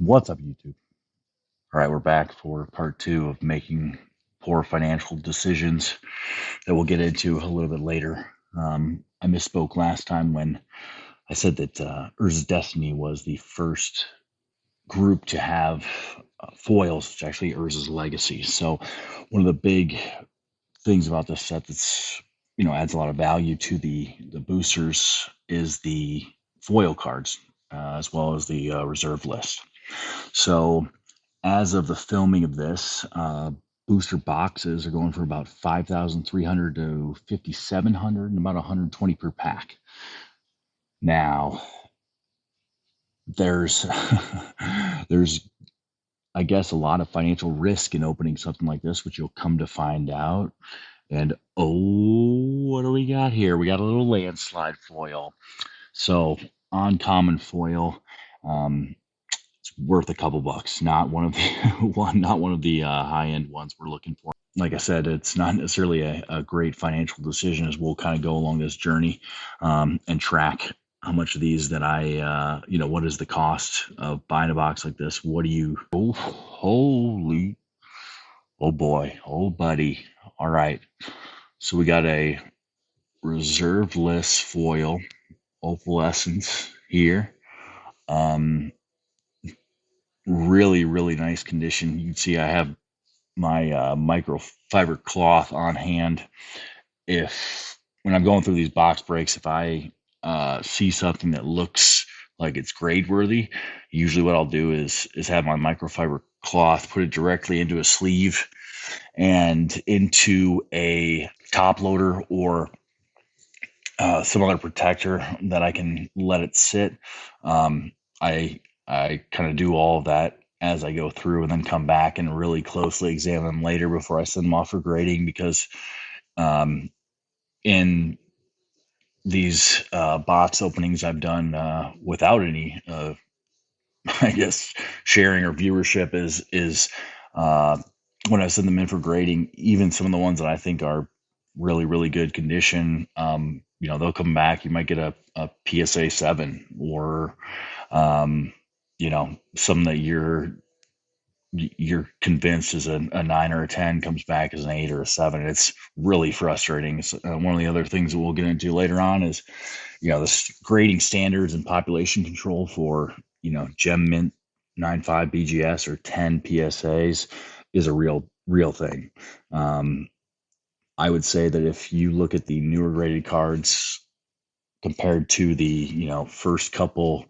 What's up, YouTube? All right, we're back for part two of making poor financial decisions that we'll get into a little bit later. I misspoke last time when I said that Urza's Destiny was the first group to have foils. It's actually Urza's Legacy. So one of the big things about this set that's adds a lot of value to the boosters is the foil cards, as well as the reserve list. So as of the filming of this, booster boxes are going for about 5,300 to 5,700 and about 120 per pack. Now, there's there's I guess a lot of financial risk in opening something like this, which you'll come to find out. And what do we got here? We got a little landslide foil. So uncommon foil. It's worth a couple bucks. Not one of the not one of the high end ones we're looking for. Like I said, it's not necessarily a great financial decision as we'll kind of go along this journey and track how much of these that what is the cost of buying a box like this? What do you, oh boy, oh buddy. All right. So we got a reserve list foil opalescence here. Really, really nice condition. You can see I have my microfiber cloth on hand. If when I'm going through these box breaks, if I see something that looks like it's grade worthy, usually what I'll do is have my microfiber cloth, put it directly into a sleeve and into a top loader or some other protector that I can let it sit. I kind of do all of that as I go through and then come back and really closely examine them later before I send them off for grading, because in these box openings I've done without any, I guess, sharing or viewership is when I send them in for grading, even some of the ones that I think are really, really good condition, they'll come back. You might get a PSA 7 or, some that you're convinced is a 9 or a 10 comes back as an 8 or a 7. It's really frustrating. So, one of the other things that we'll get into later on is, the grading standards and population control for, Gem Mint 9.5 BGS or 10 PSAs is a real thing. I would say that if you look at the newer graded cards compared to the, first couple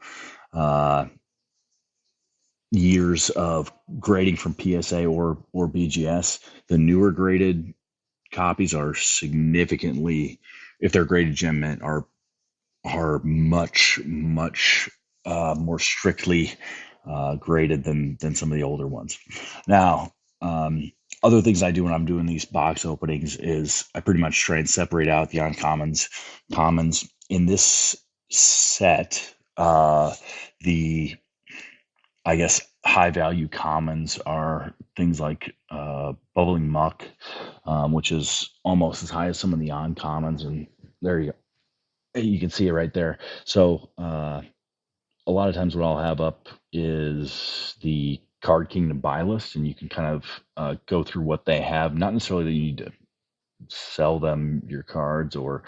years of grading from PSA or BGS, the newer graded copies are significantly, if they're graded Gem Mint, are much more strictly graded than some of the older ones. Now, other things I do when I'm doing these box openings is I pretty much try and separate out the uncommons, commons. In this set, the, I guess, high value commons are things like bubbling muck, which is almost as high as some of the uncommons. And there you go. You can see it right there. So a lot of times what I'll have up is the Card Kingdom buy list, and you can kind of go through what they have. Not necessarily that you need to sell them your cards or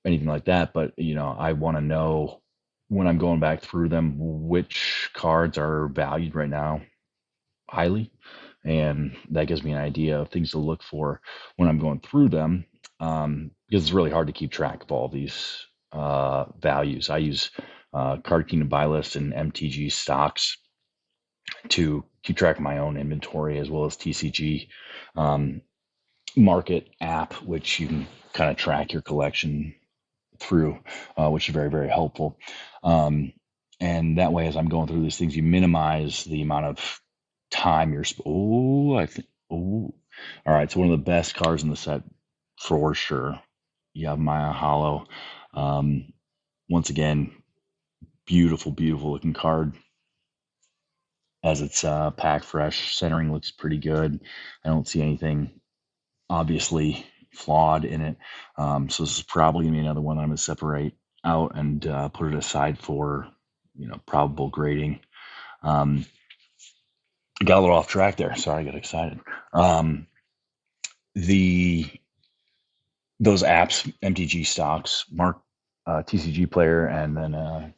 anything like that, but I want to know when I'm going back through them which cards are valued right now highly, and that gives me an idea of things to look for when I'm going through them, because it's really hard to keep track of all these values. I use Card Kingdom buy list and MTG stocks to keep track of my own inventory, as well as TCG market app, which you can kind of track your collection through, which is very, very helpful. And that way, as I'm going through these things, you minimize the amount of time you're. All right. So one of the best cards in the set for sure. You have Maya Hollow. Once again, beautiful looking card. As it's packed fresh, centering looks pretty good. I don't see anything obviously flawed in it. So this is probably gonna be another one that I'm gonna separate out and put it aside for probable grading. Um, got a little off track there. Sorry, I got excited. Um, the those apps, MTG Stocks, Mark TCG Player, and then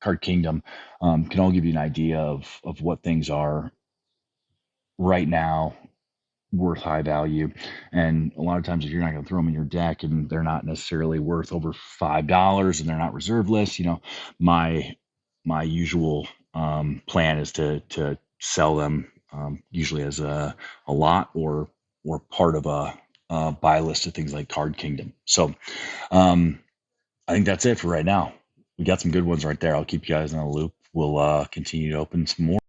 Card Kingdom can all give you an idea of what things are right now worth high value. And a lot of times, if you're not going to throw them in your deck and they're not necessarily worth over $5 and they're not reserve list, my usual plan is to sell them, usually as a lot or part of a buy list of things like Card Kingdom. So um, I think that's it for right now. We got some good ones right there. I'll keep you guys in the loop. We'll continue to open some more.